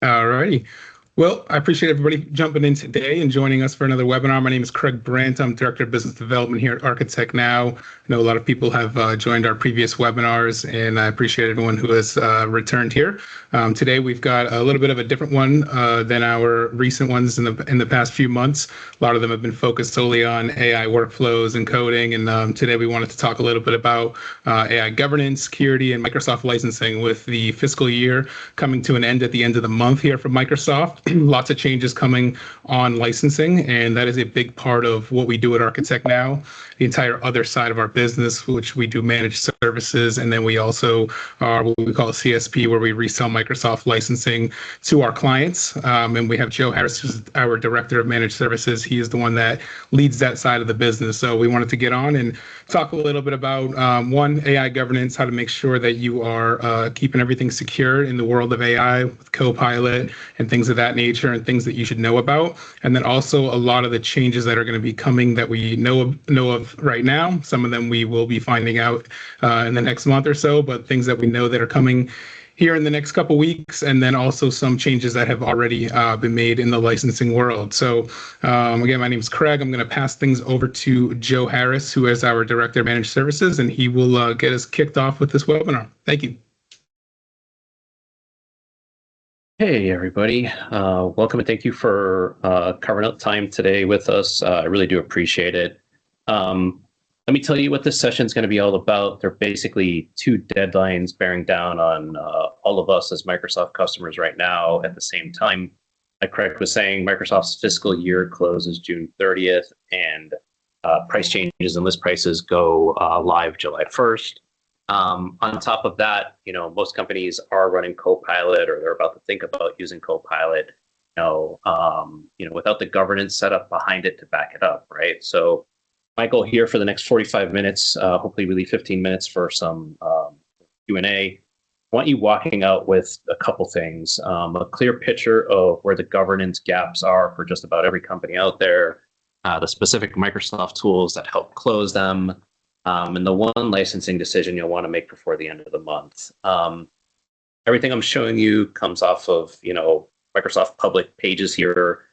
All righty. Well, I appreciate everybody jumping in today and joining us for another webinar. My name is Craig Brandt. I'm Director of Business Development here at ArchitectNow. I know a lot of people have joined our previous webinars, and I appreciate everyone who has returned here. Today, we've got a little bit of a different one than our recent ones in the past few months. A lot of them have been focused solely on AI workflows and coding, and today we wanted to talk a little bit about AI governance, security, and Microsoft licensing with the fiscal year coming to an end at the end of the month here for Microsoft. Lots of changes coming on licensing, and that is a big part of what we do at ArchitectNow. The entire other side of our business, which we do managed services, and then we also are what we call a CSP, where we resell Microsoft licensing to our clients. And we have Joe Harris, who's our Director of Managed Services. He is the one that leads that side of the business. So we wanted to get on and talk a little bit about one, AI governance, how to make sure that you are keeping everything secure in the world of AI with Copilot and things of that nature, and things that you should know about. And then also a lot of the changes that are going to be coming that we know of right now. Some of them we will be finding out in the next month or so, but things that we know that are coming here in the next couple of weeks, and then also some changes that have already been made in the licensing world. So again, my name is Craig. I'm going to pass things over to Joe Harris, who is our Director of Managed Services, and he will get us kicked off with this webinar. Thank you. Hey, everybody. Welcome and thank you for carving out time today with us. I really do appreciate it. Let me tell you what this session is going to be all about. There are basically two deadlines bearing down on all of us as Microsoft customers right now at the same time. Like Craig was saying, Microsoft's fiscal year closes June 30th, and price changes and list prices go live July 1st. On top of that, most companies are running Copilot, or they're about to think about using Copilot, without the governance set up behind it to back it up, right? So my goal here for the next 45 minutes, hopefully we leave 15 minutes for some Q&A. I want you walking out with a couple things, a clear picture of where the governance gaps are for just about every company out there, the specific Microsoft tools that help close them, and the one licensing decision you'll want to make before the end of the month. Everything I'm showing you comes off of, Microsoft public pages here.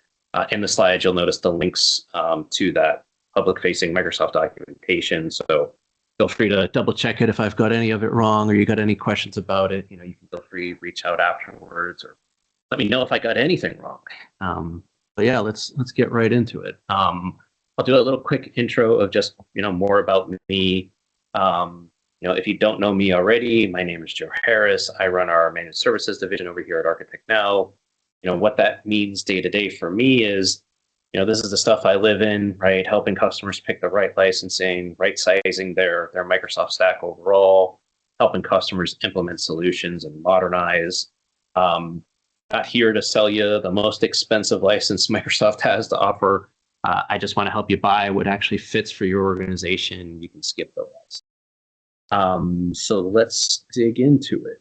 In the slides, you'll notice the links to that public-facing Microsoft documentation. So feel free to double check it if I've got any of it wrong, or you got any questions about it. You can feel free to reach out afterwards, or let me know if I got anything wrong. But yeah, let's get right into it. I'll do a little quick intro of just, more about me. If you don't know me already, my name is Joe Harris. I run our managed services division over here at ArchitectNow. What that means day to day for me is, this is the stuff I live in, right? Helping customers pick the right licensing, right sizing their Microsoft stack overall, helping customers implement solutions and modernize. Not here to sell you the most expensive license Microsoft has to offer. I just want to help you buy what actually fits for your organization. You can skip the rest. So let's dig into it.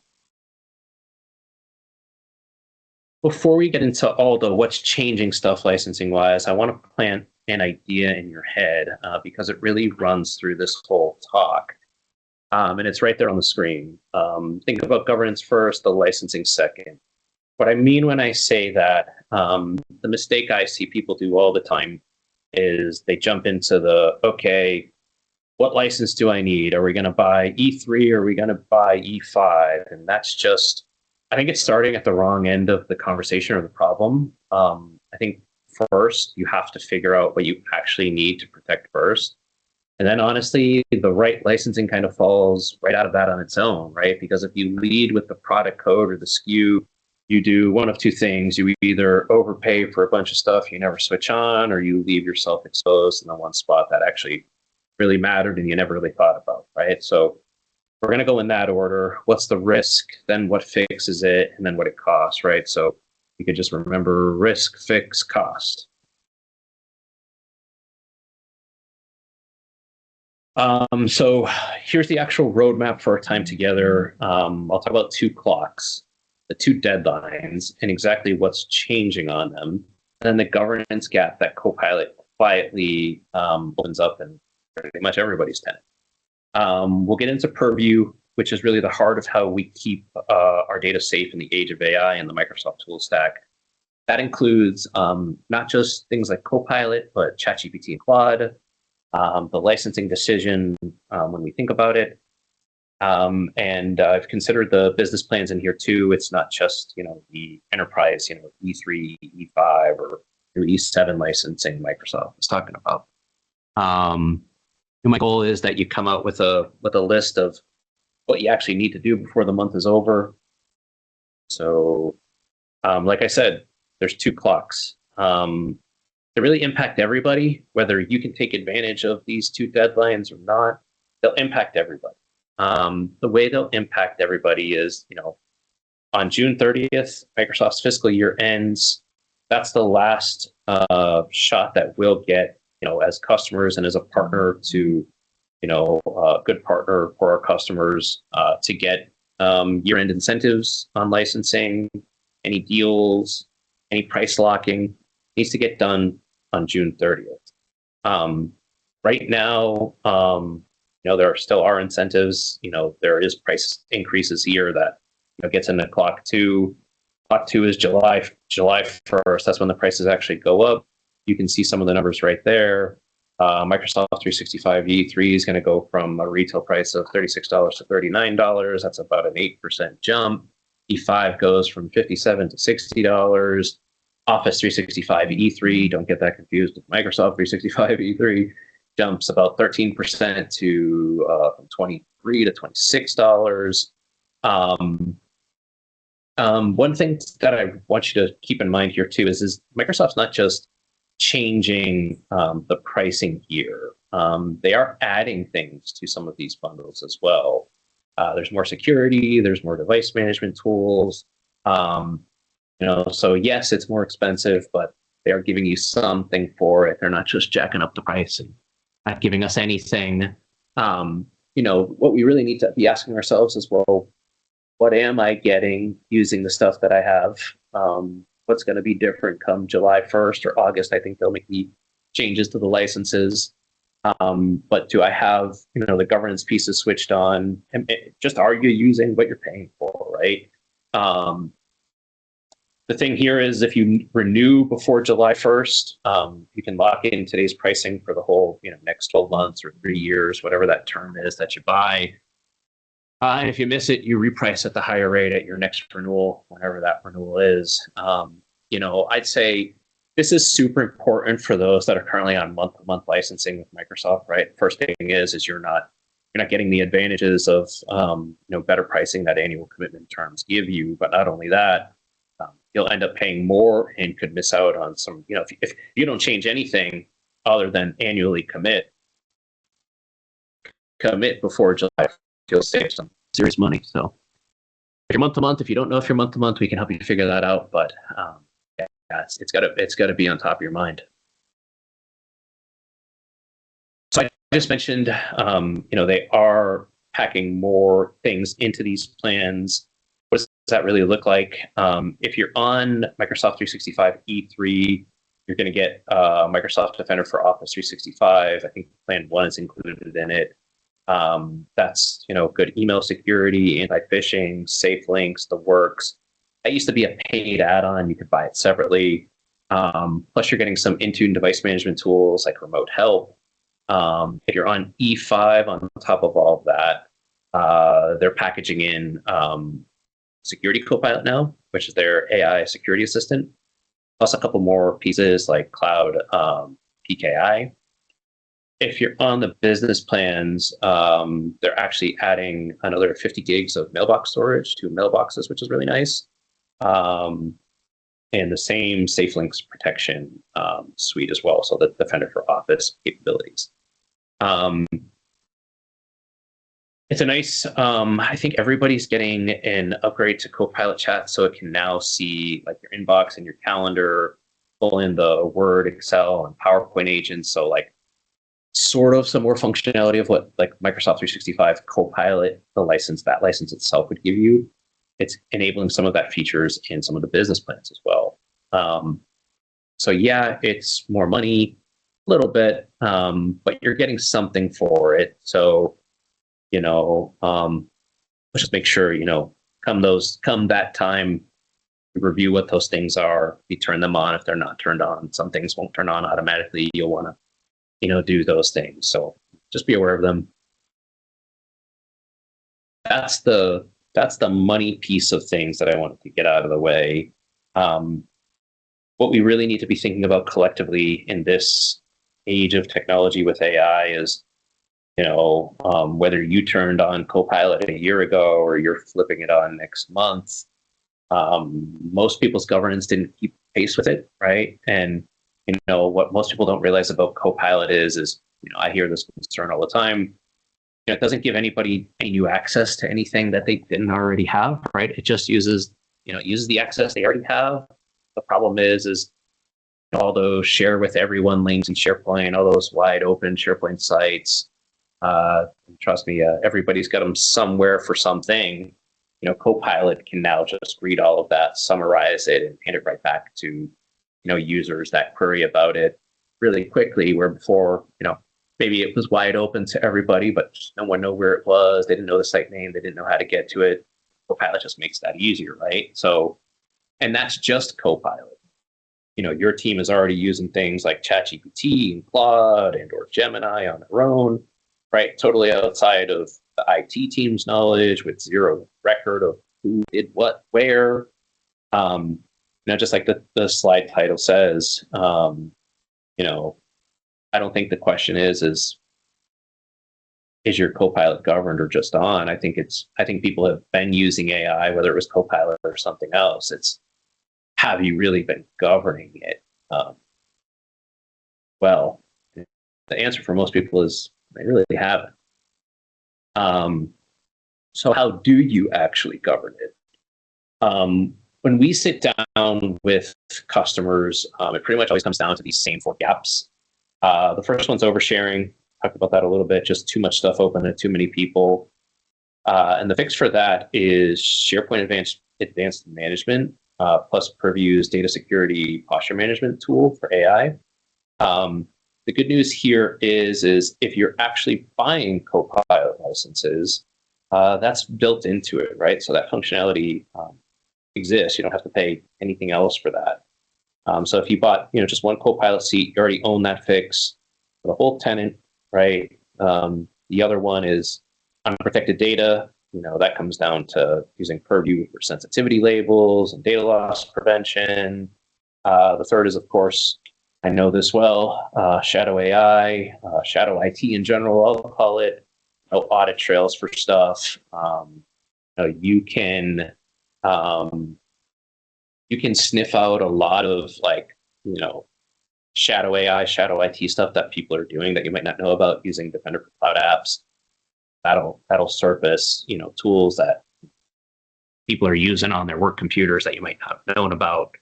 Before we get into all the what's changing stuff licensing wise, I want to plant an idea in your head because it really runs through this whole talk. And it's right there on the screen. Think about governance first, the licensing second. What I mean when I say that, the mistake I see people do all the time is they jump into okay, what license do I need? Are we going to buy E3 or are we going to buy E5? And that's just, I think it's starting at the wrong end of the conversation or the problem. I think first you have to figure out what you actually need to protect first. And then honestly, the right licensing kind of falls right out of that on its own, right? Because if you lead with the product code or the SKU, you do one of two things. You either overpay for a bunch of stuff you never switch on, or you leave yourself exposed in the one spot that actually really mattered and you never really thought about, right? So we're going to go in that order. What's the risk, then what fixes it, and then what it costs, right? So you could just remember risk, fix, cost. So here's the actual roadmap for our time together. I'll talk about two clocks, the two deadlines, and exactly what's changing on them, and then the governance gap that Copilot quietly opens up in pretty much everybody's tenant. We'll get into Purview. which is really the heart of how we keep our data safe in the age of AI and the Microsoft tool stack. That includes not just things like Copilot, but ChatGPT and Claude, the licensing decision when we think about it. And I've considered the business plans in here too. It's not just, the enterprise, E3, E5, or E7 licensing Microsoft is talking about. My goal is that you come out with a list of what you actually need to do before the month is over. So, like I said, there's 2 clocks. They really impact everybody, whether you can take advantage of these 2 deadlines or not. They'll impact everybody. The way they'll impact everybody is, on June 30th, Microsoft's fiscal year ends. That's the last shot that we'll get, as customers and as a partner to, a good partner for our customers to get year-end incentives on licensing, any deals, any price locking needs to get done on June 30th. Right now, there still are incentives. There is price increases here that gets into clock 2. Clock 2 is July 1st. That's when the prices actually go up. You can see some of the numbers right there. Microsoft 365 E3 is going to go from a retail price of $36 to $39. That's about an 8% jump. E5 goes from $57 to $60. Office 365 E3, don't get that confused with Microsoft 365 E3, jumps about 13% to from $23 to $26. One thing that I want you to keep in mind here too is Microsoft's not just changing the pricing here. They are adding things to some of these bundles as well. There's more security, there's more device management tools. So yes, it's more expensive, but they are giving you something for it. They're not just jacking up the price and not giving us anything. What we really need to be asking ourselves is, well, what am I getting using the stuff that I have? What's going to be different come July 1st or August? I think they'll make the changes to the licenses. But do I have, the governance pieces switched on? And just are you using what you're paying for, right? The thing here is if you renew before July 1st, you can lock in today's pricing for the whole, next 12 months or 3 years, whatever that term is that you buy. And if you miss it, you reprice at the higher rate at your next renewal, whenever that renewal is. I'd say this is super important for those that are currently on month-to-month licensing with Microsoft, right? First thing is you're not getting the advantages of better pricing that annual commitment terms give you. But not only that, you'll end up paying more and could miss out on some. If you don't change anything other than annually commit before July, you'll save some serious money. So if you're month to month, if you don't know if you're month to month, we can help you figure that out. But it's got to be on top of your mind. So I just mentioned, they are packing more things into these plans. What does that really look like? If you're on Microsoft 365 E3, you're going to get Microsoft Defender for Office 365. I think Plan 1 is included in it. That's good email security, anti-phishing, safe links, the works. That used to be a paid add-on. You could buy it separately. Plus, you're getting some Intune device management tools like remote help. If you're on E5, on top of all of that, they're packaging in Security Copilot now, which is their AI security assistant, plus a couple more pieces like Cloud PKI. If you're on the business plans, they're actually adding another 50 gigs of mailbox storage to mailboxes, which is really nice. And the same Safe Links protection suite as well, so the Defender for Office capabilities. It's a nice, I think everybody's getting an upgrade to Copilot Chat, so it can now see like your inbox and your calendar, pull in the Word, Excel, and PowerPoint agents. So like sort of some more functionality of what like Microsoft 365 Copilot, that license itself would give you. It's enabling some of that features in some of the business plans as well. So yeah, it's more money, a little bit, but you're getting something for it. So, let's just make sure, come that time, review what those things are, you turn them on if they're not turned on. Some things won't turn on automatically. You'll want to, do those things. So just be aware of them. That's the money piece of things that I wanted to get out of the way. What we really need to be thinking about collectively in this age of technology with AI is, whether you turned on Copilot a year ago or you're flipping it on next month, most people's governance didn't keep pace with it, right? And what most people don't realize about Copilot is I hear this concern all the time. It doesn't give anybody any new access to anything that they didn't already have, right? It just uses the access they already have. The problem is all those share with everyone links in SharePoint, all those wide open SharePoint sites. Trust me, everybody's got them somewhere for something. Copilot can now just read all of that, summarize it, and hand it right back to users that query about it really quickly. Where before, maybe it was wide open to everybody, but no one knew where it was. They didn't know the site name. They didn't know how to get to it. Copilot just makes that easier, right? So, and that's just Copilot. Your team is already using things like ChatGPT and Claude or Gemini on their own, right? Totally outside of the IT team's knowledge, with zero record of who did what, where. Just like the slide title says, I don't think the question is your Copilot governed or just on? I think people have been using AI, whether it was Copilot or something else. It's, have you really been governing it? Well, the answer for most people is they really haven't. So how do you actually govern it? When we sit down with customers, it pretty much always comes down to these same 4 gaps. The first one's oversharing. Talked about that a little bit, just too much stuff open to too many people. And the fix for that is SharePoint Advanced Management, plus Purview's data security posture management tool for AI. The good news here is if you're actually buying Copilot licenses, that's built into it, right? So that functionality exists. You don't have to pay anything else for that. So if you bought, just one Copilot seat, you already own that fix for the whole tenant, right? The other one is unprotected data. That comes down to using Purview for sensitivity labels and data loss prevention. The third is, of course, I know this well, shadow AI, shadow IT in general, I'll call it, audit trails for stuff. You can sniff out a lot of shadow AI, shadow IT stuff that people are doing that you might not know about using Defender for Cloud Apps. That'll surface, tools that people are using on their work computers that you might not have known about.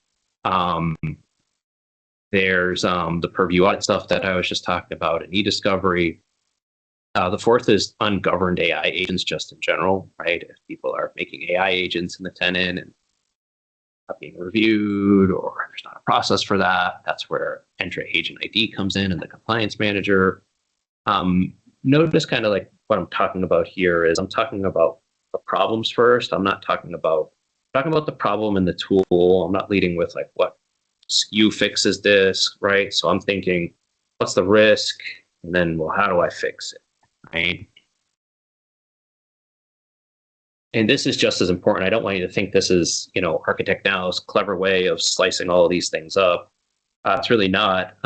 There's the Purview audit stuff that I was just talking about, and e-discovery. The fourth is ungoverned AI agents just in general, right? If people are making AI agents in the tenant and not being reviewed, or there's not a process for that, that's where Entra agent ID comes in and the compliance manager. Notice kind of like what I'm talking about here is I'm talking about the problems first. I'm not talking about the problem in the tool. I'm not leading with what SKU fixes this, right? So I'm thinking, what's the risk? And then, well, how do I fix it, right? And this is just as important. I don't want you to think this is, ArchitectNow's clever way of slicing all of these things up. It's really not.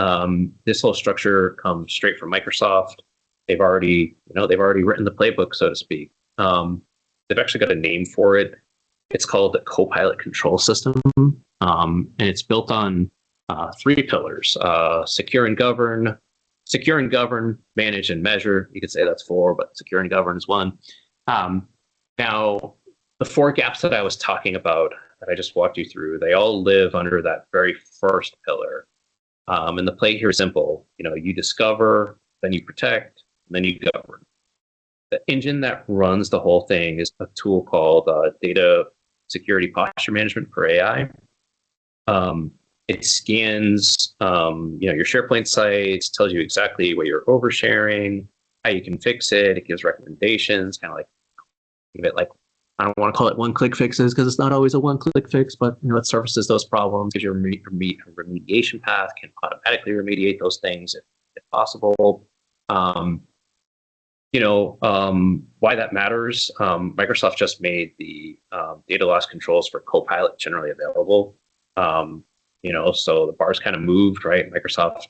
This whole structure comes straight from Microsoft. They've already written the playbook, so to speak. They've actually got a name for it. It's called the Copilot Control System, and it's built on 3 pillars: secure and govern, manage and measure. You could say that's 4, but secure and govern is 1. Now, the 4 gaps that I was talking about, that I just walked you through, they all live under that very first pillar. And the play here is simple. You discover, then you protect, and then you govern. The engine that runs the whole thing is a tool called Data Security Posture Management for AI. It scans, your SharePoint sites, tells you exactly what you're oversharing, how you can fix it. It gives recommendations, kind of like, think of it like I don't want to call it one-click fixes because it's not always a one-click fix, but it surfaces those problems, gives you a remediation path, can automatically remediate those things if possible. Why that matters. Microsoft just made the data loss controls for Copilot generally available. So the bar's kind of moved, right? Microsoft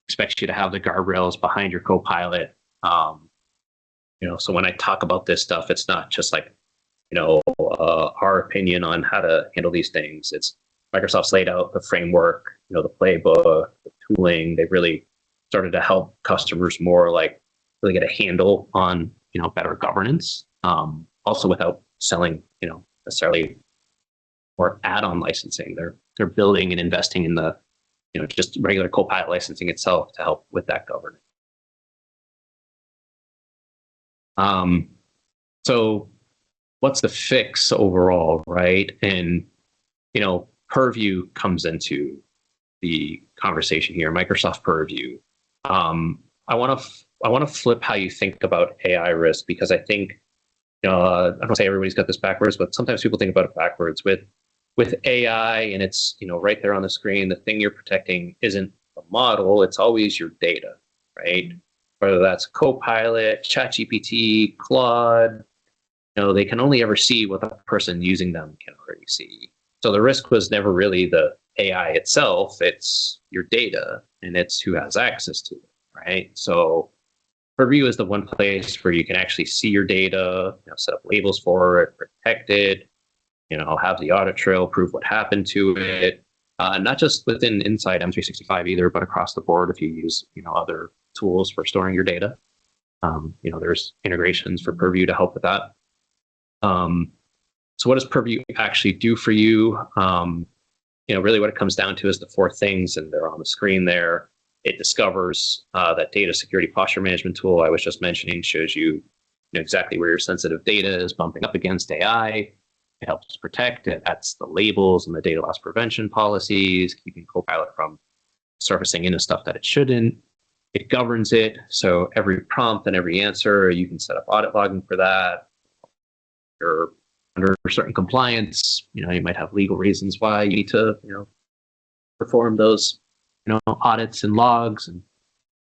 expects you to have the guardrails behind your Copilot. So when I talk about this stuff, it's not just like, our opinion on how to handle these things. It's Microsoft's laid out the framework, the playbook, the tooling. They really started to help customers more like really get a handle on, better governance. Also without selling, necessarily or add-on licensing. They're building and investing in the, just regular Copilot licensing itself to help with that governance. So what's the fix overall, right? And, Purview comes into the conversation here, Microsoft Purview. I want to flip how you think about AI risk, because I think, I don't say everybody's got this backwards, but sometimes people think about it backwards. With AI, and it's, right there on the screen, the thing you're protecting isn't the model, it's always your data, right? Whether that's Copilot, ChatGPT, Claude, they can only ever see what the person using them can already see. So the risk was never really the AI itself, it's your data, and it's who has access to it, right? So Purview is the one place where you can actually see your data, set up labels for it, protect it, have the audit trail, prove what happened to it. Not just inside M365 either, but across the board if you use, other tools for storing your data. There's integrations for Purview to help with that. So what does Purview actually do for you? Really what it comes down to is the four things, and they're on the screen there. It discovers that data security posture management tool I was just mentioning, shows you, exactly where your sensitive data is bumping up against AI. It helps protect it. That's the labels and the data loss prevention policies, keeping Copilot from surfacing into stuff that it shouldn't. It governs it. So every prompt and every answer, you can set up audit logging for that. You're under certain compliance, you might have legal reasons why you need to, perform those, audits and logs, and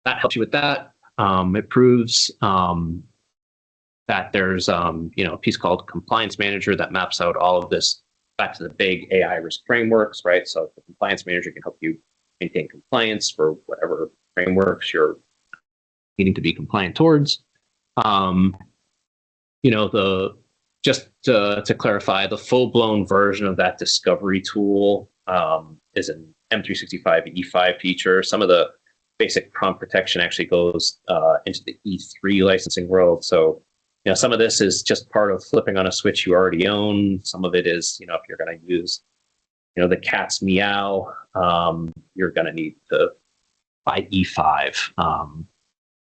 that helps you with that. It proves that there's, a piece called Compliance Manager that maps out all of this back to the big AI risk frameworks, right? So the Compliance Manager can help you maintain compliance for whatever frameworks you're needing to be compliant towards. Just to clarify, the full-blown version of that discovery tool is an M365 E5 feature. Some of the basic prompt protection actually goes into the E3 licensing world. So, some of this is just part of flipping on a switch you already own. Some of it is, if you're going to use, the cat's meow, you're going to need to buy E5.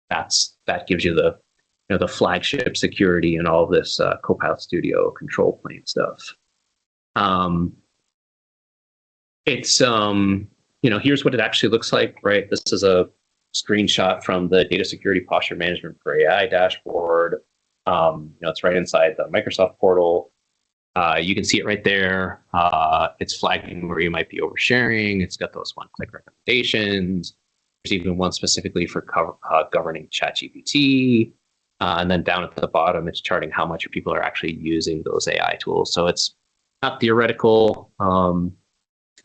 That gives you the flagship security and all this Copilot Studio control plane stuff. It's here's what it actually looks like, right? This is a screenshot from the Data Security Posture Management for AI dashboard. It's right inside the Microsoft portal. You can see it right there. It's flagging where you might be oversharing. It's got those one-click recommendations. There's even one specifically for governing ChatGPT. And then down at the bottom, it's charting how much people are actually using those AI tools. So it's not theoretical.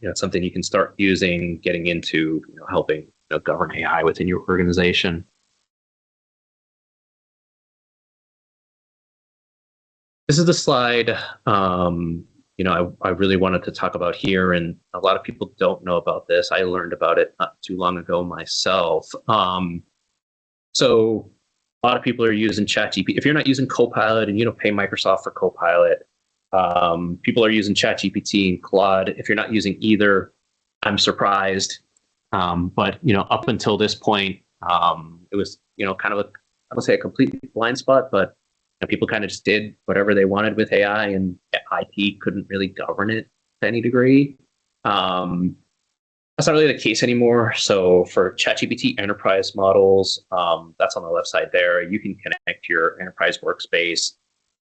It's something you can start using, getting into, helping govern AI within your organization. This is the slide I really wanted to talk about here, and a lot of people don't know about this. I learned about it not too long ago myself. So a lot of people are using ChatGPT. If you're not using Copilot and you don't pay Microsoft for Copilot, people are using ChatGPT and Claude. If you're not using either, I'm surprised. But up until this point, it was kind of I don't say a complete blind spot, but people kind of just did whatever they wanted with AI, and IT couldn't really govern it to any degree. That's not really the case anymore. So for ChatGPT enterprise models, that's on the left side there. You can connect your enterprise workspace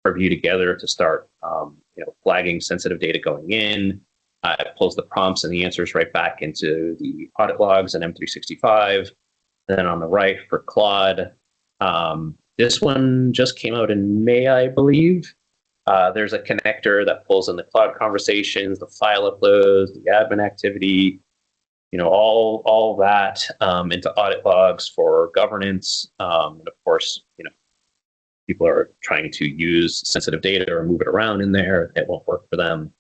Purview together to start, flagging sensitive data going in. It pulls the prompts and the answers right back into the audit logs and M365. Then on the right for Claude, this one just came out in May, I believe. There's a connector that pulls in the Claude conversations, the file uploads, the admin activity, all that into audit logs for governance. And of course, people are trying to use sensitive data or move it around in there. It won't work for them.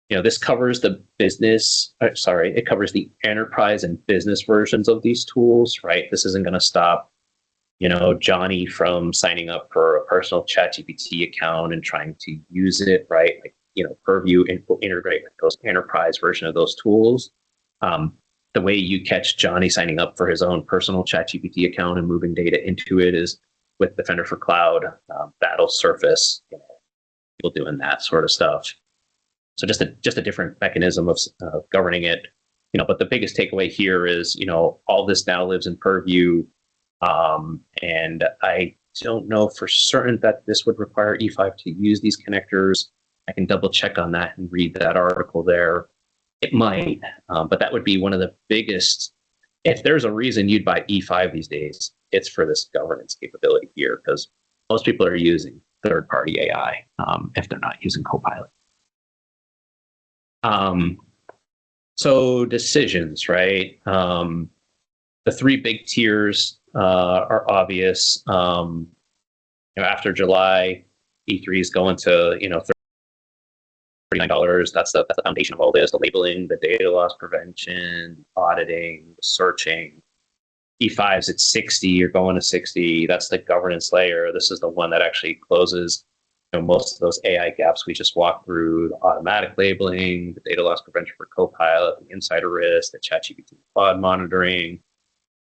This covers the it covers the enterprise and business versions of these tools, right? This isn't going to stop, Johnny from signing up for a personal ChatGPT account and trying to use it, right? Like, Purview will integrate with those enterprise version of those tools. The way you catch Johnny signing up for his own personal ChatGPT account and moving data into it is with Defender for Cloud. That'll surface, people doing that sort of stuff. So just a different mechanism of governing it, but the biggest takeaway here is, all this now lives in Purview. And I don't know for certain that this would require E5 to use these connectors. I can double check on that and read that article there. It might, but that would be one of the biggest. If there's a reason you'd buy E5 these days, it's for this governance capability here, because most people are using third-party AI if they're not using Copilot. So decisions, right? The three big tiers are obvious. After July, E3 is going to $39. That's the foundation of all this: the labeling, the data loss prevention, auditing, the searching. E5's at 60. You're going to 60. That's the governance layer. This is the one that actually closes most of those AI gaps we just walked through: the automatic labeling, the data loss prevention for Copilot, the insider risk, the ChatGPT Claude monitoring,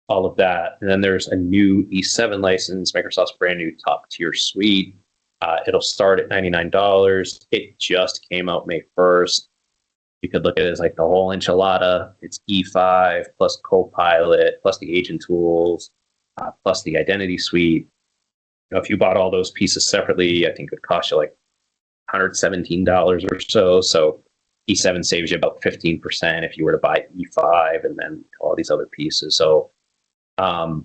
all of that. And then there's a new E7 license, Microsoft's brand new top tier suite. It'll start at $99. It just came out May 1st. You could look at it as like the whole enchilada. It's E5 plus Copilot plus the agent tools plus the identity suite. If you bought all those pieces separately, I think it would cost you like $117 or so. So E7 saves you about 15% if you were to buy E5 and then all these other pieces. So my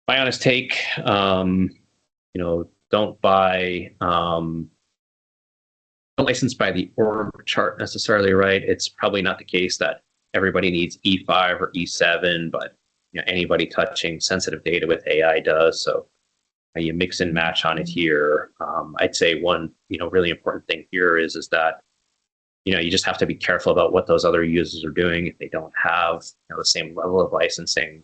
honest take, don't buy, don't license by the org chart necessarily, right? It's probably not the case that everybody needs E5 or E7, but anybody touching sensitive data with AI does. So you mix and match on it here. I'd say one, really important thing here is that, you just have to be careful about what those other users are doing if they don't have the same level of licensing.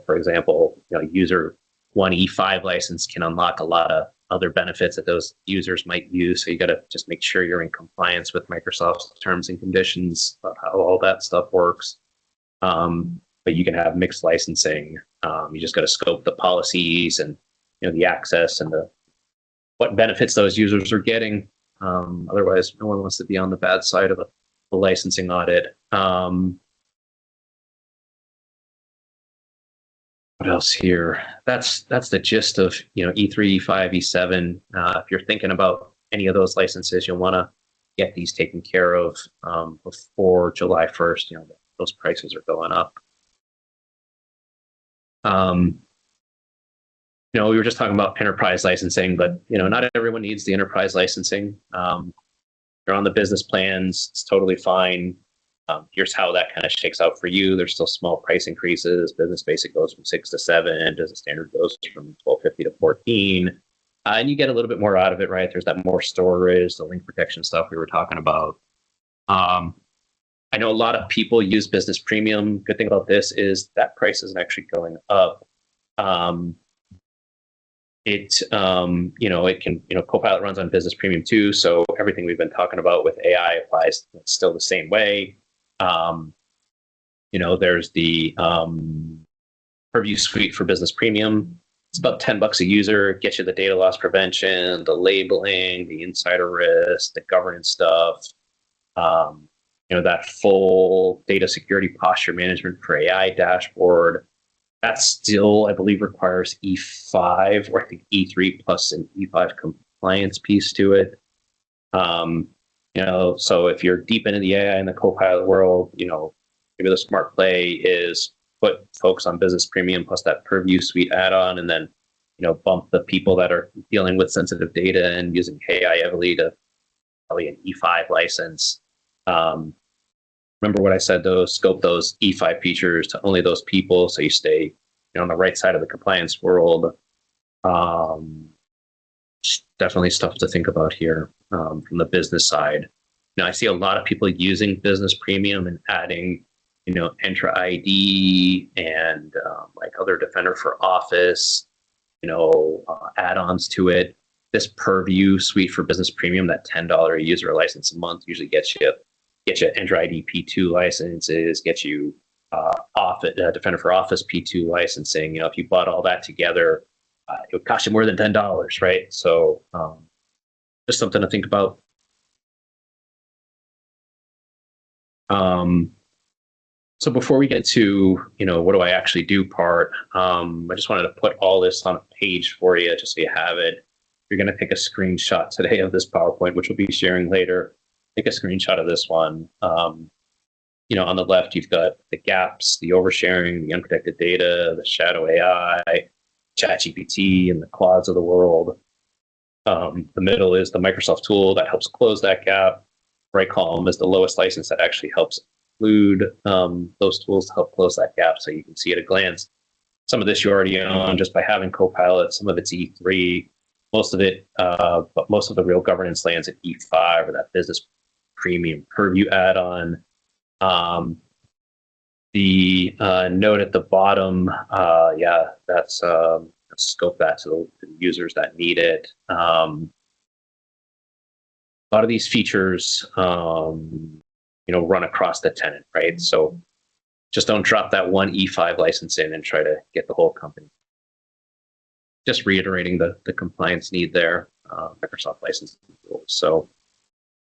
For example, user 1 E5 license can unlock a lot of other benefits that those users might use. So you got to just make sure you're in compliance with Microsoft's terms and conditions about how all that stuff works. But you can have mixed licensing. You just got to scope the policies and the access and what benefits those users are getting. Otherwise, no one wants to be on the bad side of a licensing audit. What else here? That's the gist of E3, E5, E7. If you're thinking about any of those licenses, you'll want to get these taken care of before July 1st. Those prices are going up. We were just talking about enterprise licensing, but not everyone needs the enterprise licensing. You're on the business plans; it's totally fine. Here's how that kind of shakes out for you. There's still small price increases. Business Basic goes from 6 to 7. Business Standard goes from $12.50 to $14, and you get a little bit more out of it, right? There's that more storage, the link protection stuff we were talking about. I know a lot of people use Business Premium. Good thing about this is that price isn't actually going up. It can, Copilot runs on Business Premium too. So everything we've been talking about with AI applies still the same way. There's the Purview suite for Business Premium. It's about $10 a user. It gets you the data loss prevention, the labeling, the insider risk, the governance stuff. That full data security posture management for AI dashboard. That still, I believe, requires E5 or I think E3 plus an E5 compliance piece to it. So if you're deep into the AI and the Copilot world, maybe the smart play is put folks on business premium plus that Purview suite add-on, and then, bump the people that are dealing with sensitive data and using AI heavily to probably an E5 license. Remember what I said, though, scope those E5 features to only those people so you stay on the right side of the compliance world. Definitely stuff to think about here from the business side. I see a lot of people using business premium and adding, Entra ID and like other Defender for Office, add-ons to it. This Purview suite for business premium, that $10 a user license a month, usually gets you Entra ID P2 licenses, gets you Defender for Office P2 licensing. If you bought all that together, it would cost you more than $10, right? So just something to think about. So before we get to, what do I actually do part, I just wanted to put all this on a page for you just so you have it. You're going to take a screenshot today of this PowerPoint, which we'll be sharing later. Take a screenshot of this one. On the left, you've got the gaps, the oversharing, the unprotected data, the shadow AI, ChatGPT, and the clouds of the world. The middle is the Microsoft tool that helps close that gap. Right column is the lowest license that actually helps include those tools to help close that gap so you can see at a glance. Some of this you already own just by having Copilot. Some of it's E3. Most of it, but most of the real governance lands at E5 or that business premium Purview add-on. The note at the bottom, that's scope that to the users that need it. A lot of these features, run across the tenant, right? So just don't drop that one E5 license in and try to get the whole company. Just reiterating the compliance need there, Microsoft licensing rules. So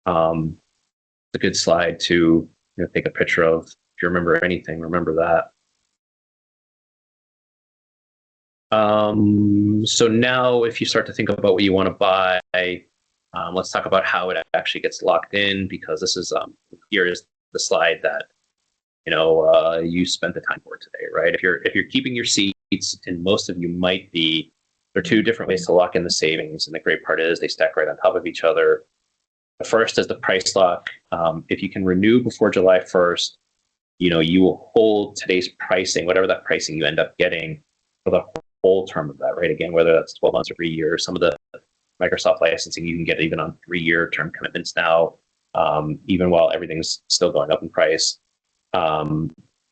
it's a good slide to take a picture of. If you remember anything, remember that. So now if you start to think about what you want to buy, let's talk about how it actually gets locked in, because this is here is the slide that you spent the time for today, right? If you're keeping your seats, and most of you might be, there are two different ways to lock in the savings, and the great part is they stack right on top of each other. The first is the price lock. If you can renew before July 1st, you will hold today's pricing, whatever that pricing you end up getting, for the whole term of that, right? Again, whether that's 12 months or 3 years. Some of the Microsoft licensing you can get even on 3-year term commitments now, even while everything's still going up in price.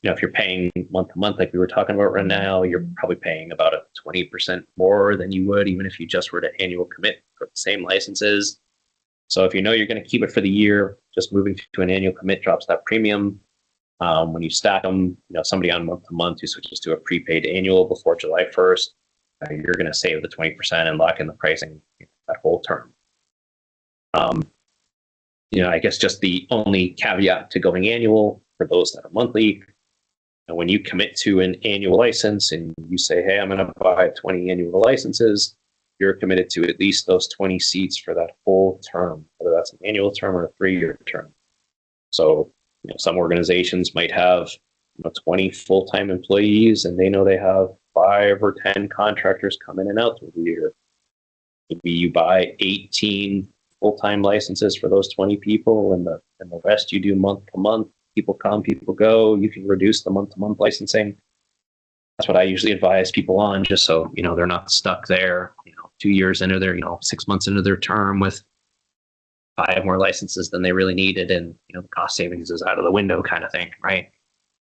If you're paying month to month, like we were talking about right now, you're probably paying about a 20% more than you would even if you just were to annual commit for the same licenses. So if you're going to keep it for the year, just moving to an annual commit drops that premium. When you stack them, somebody on month to month who switches to a prepaid annual before July 1st, you're going to save the 20% and lock in the pricing that whole term. I guess just the only caveat to going annual for those that are monthly, when you commit to an annual license and you say, hey, I'm going to buy 20 annual licenses, you're committed to at least those 20 seats for that whole term, whether that's an annual term or a 3-year term. So some organizations might have 20 full-time employees, and they know they have 5 or 10 contractors come in and out through the year. Maybe you buy 18 full-time licenses for those 20 people, and the rest you do month to month. People come, people go. You can reduce the month-to-month licensing. That's what I usually advise people on, just so they're not stuck there. 2 years into their 6 months into their term with 5 more licenses than they really needed, and the cost savings is out of the window, kind of thing, right?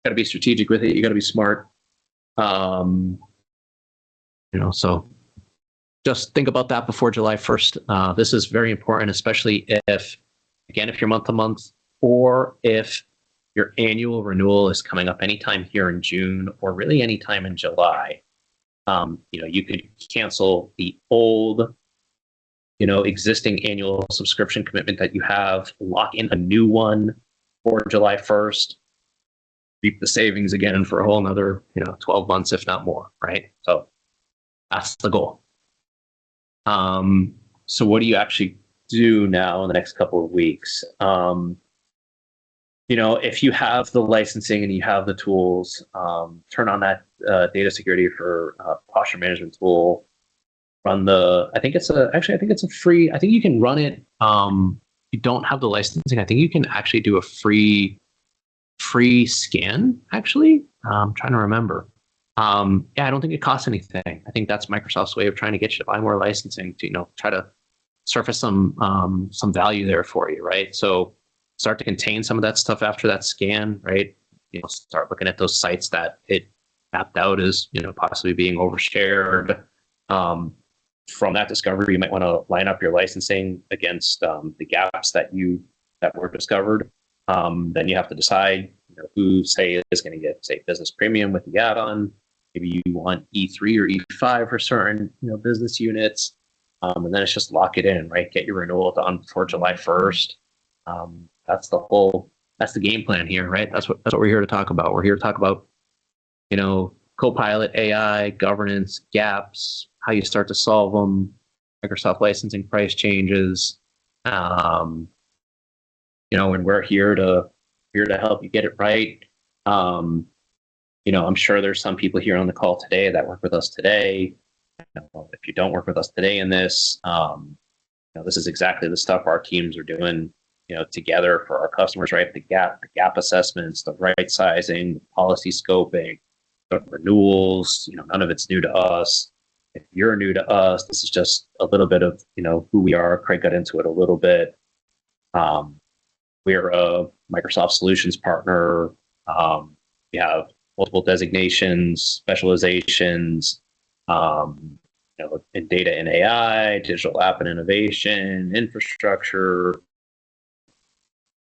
Got to be strategic with it. You got to be smart. So just think about that before July 1st. This is very important, especially if you're month to month, or if your annual renewal is coming up anytime here in June, or really anytime in July. You could cancel the old existing annual subscription commitment that you have, lock in a new one for July 1st. reap the savings again for a whole another, 12 months, if not more, right? So that's the goal. So what do you actually do now in the next couple of weeks? If you have the licensing and you have the tools, turn on that data security for posture management tool. Run I think it's a free, I think you can run it. If you don't have the licensing, I think you can actually do a free scan, actually. I'm trying to remember. I don't think it costs anything. I think that's Microsoft's way of trying to get you to buy more licensing to, try to surface some value there for you, right? So start to contain some of that stuff after that scan, right? Start looking at those sites that it mapped out as, possibly being overshared. From that discovery, you might want to line up your licensing against the gaps that were discovered. Then you have to decide, who is going to get, say, business premium with the add-on. Maybe you want E3 or E5 for certain, business units. And then it's just lock it in, right? Get your renewal done before July 1st. That's the game plan here, right? That's what we're here to talk about. We're here to talk about, Copilot, AI, governance, gaps, how you start to solve them, Microsoft licensing price changes. And we're here to help you get it right. I'm sure there's some people here on the call today that work with us today. If you don't work with us today in this, this is exactly the stuff our teams are doing, together for our customers, right? The gap assessments, the right sizing, the policy scoping, the renewals, none of it's new to us. If you're new to us, this is just a little bit of, who we are. Craig got into it a little bit. We're a Microsoft solutions partner. We have multiple designations, specializations, in data and AI, digital app and innovation, infrastructure,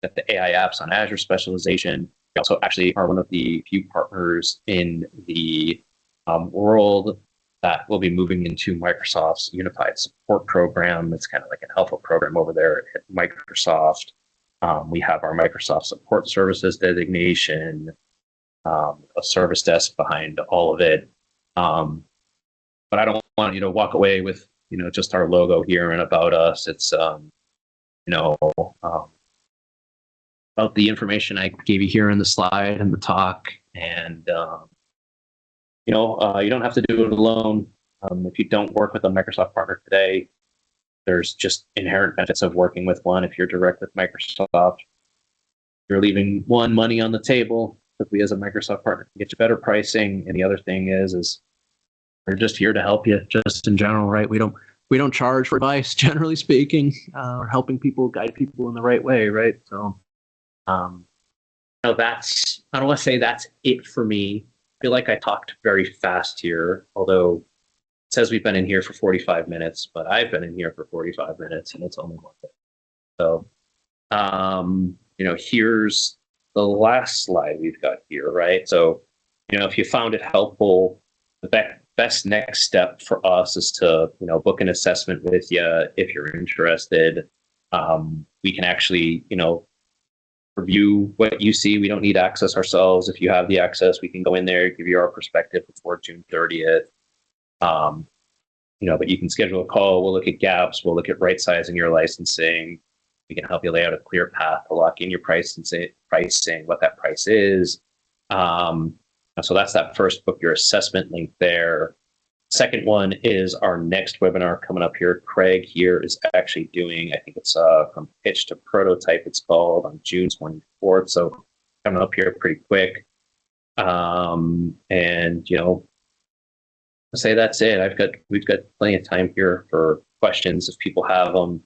the AI apps on Azure specialization. We also actually are one of the few partners in the world that will be moving into Microsoft's unified support program. It's kind of like an alpha program over there at Microsoft. We have our Microsoft Support Services designation, a service desk behind all of it. But I don't want you to walk away with, just our logo here and about us. It's, about the information I gave you here in the slide and the talk. And, you don't have to do it alone. If you don't work with a Microsoft partner today, there's just inherent benefits of working with one. If you're direct with Microsoft, you're leaving money on the table. If we as a Microsoft partner can get you better pricing. And the other thing is we're just here to help you just in general, right? We don't charge for advice, generally speaking. We're helping people, guide people in the right way, right? So, I don't want to say that's it for me. I feel like I talked very fast here, although it says we've been in here for 45 minutes, but I've been in here for 45 minutes and it's only worth it. So, here's the last slide we've got here, right? So, if you found it helpful, the best next step for us is to, book an assessment with you if you're interested. We can actually, review what you see. We don't need access ourselves. If you have the access, we can go in there, give you our perspective before June 30th. But you can schedule a call. We'll look at gaps. We'll look at right sizing your licensing. We can help you lay out a clear path to lock in your price and pricing, what that price is. So that's that first book your assessment link there. Second one is our next webinar coming up here. Craig here is actually doing, I think it's from pitch to prototype, it's called, on June 24th. So coming up here pretty quick. And, I'll say that's it. We've got plenty of time here for questions if people have them.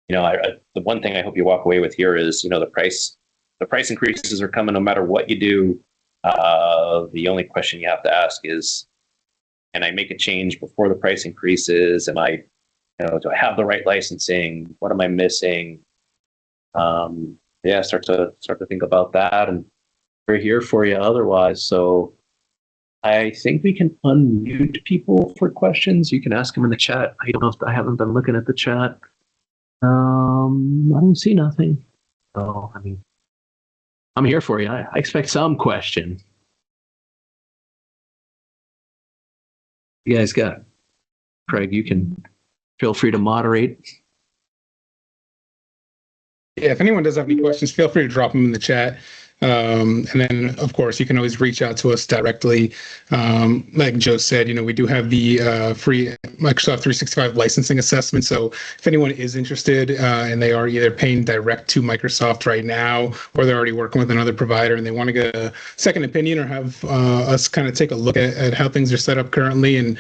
The one thing I hope you walk away with here is, the price increases are coming no matter what you do. The only question you have to ask is, can I make a change before the price increases? Do I have the right licensing? What am I missing? Start to think about that, and we're here for you otherwise. So I think we can unmute people for questions. You can ask them in the chat. I haven't been looking at the chat. I don't see nothing. So, I'm here for you. I expect some question. You guys got, Craig, you can feel free to moderate. Yeah, if anyone does have any questions, feel free to drop them in the chat. And then, of course, you can always reach out to us directly. Like Joe said, we do have the free Microsoft 365 licensing assessment. So if anyone is interested and they are either paying direct to Microsoft right now, or they're already working with another provider and they want to get a second opinion or have us kind of take a look at how things are set up currently and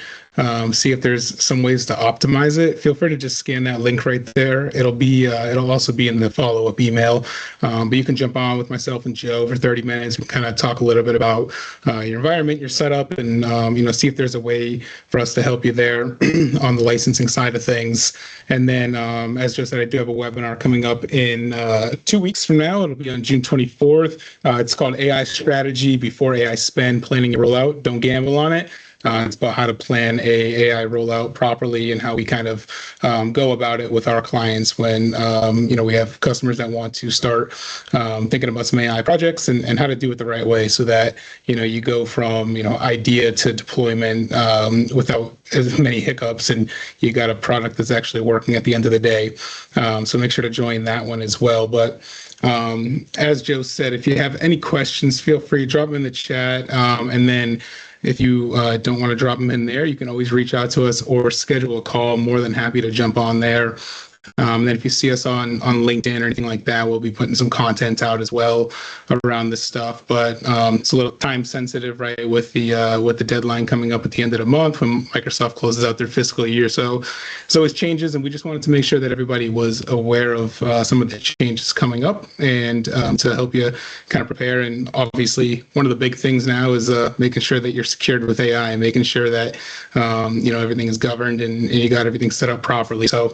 see if there's some ways to optimize it, feel free to just scan that link right there. It'll also be in the follow-up email, but you can jump on with myself and Joe for 30 minutes and kind of talk a little bit about your environment, your setup, and see if there's a way for us to help you there on the licensing side of things. And then, as Joe said, I do have a webinar coming up in 2 weeks from now. It'll be on June 24th. It's called AI Strategy Before AI Spend, Planning Your Rollout. Don't gamble on it. It's about how to plan a AI rollout properly and how we kind of go about it with our clients when we have customers that want to start thinking about some AI projects and how to do it the right way so that you go from idea to deployment without as many hiccups and you got a product that's actually working at the end of the day. So make sure to join that one as well. But as Joe said, if you have any questions, feel free to drop them in the chat, and then if you don't want to drop them in there, you can always reach out to us or schedule a call. More than happy to jump on there. Then if you see us on LinkedIn or anything like that, we'll be putting some content out as well around this stuff. But it's a little time sensitive, right, with the deadline coming up at the end of the month when Microsoft closes out their fiscal year. So it always changes, and we just wanted to make sure that everybody was aware of some of the changes coming up and to help you kind of prepare. And obviously, one of the big things now is making sure that you're secured with AI and making sure that everything is governed and you got everything set up properly. So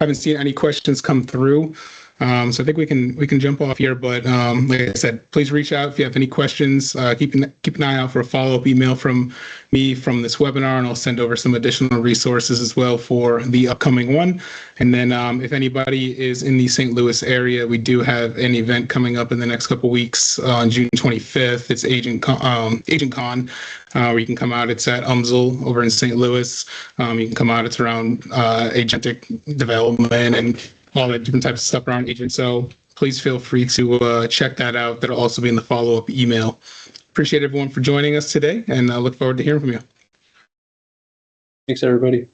I haven't seen any questions come through. So I think we can jump off here, but like I said, please reach out if you have any questions. Keep an eye out for a follow-up email from me from this webinar, and I'll send over some additional resources as well for the upcoming one. And then if anybody is in the St. Louis area, we do have an event coming up in the next couple weeks on June 25th. It's Agent Con, where you can come out. It's at UMSL over in St. Louis. You can come out. It's around agentic development and all the different types of stuff around agents. So please feel free to check that out. That'll also be in the follow-up email. Appreciate everyone for joining us today, and I look forward to hearing from you. Thanks, everybody.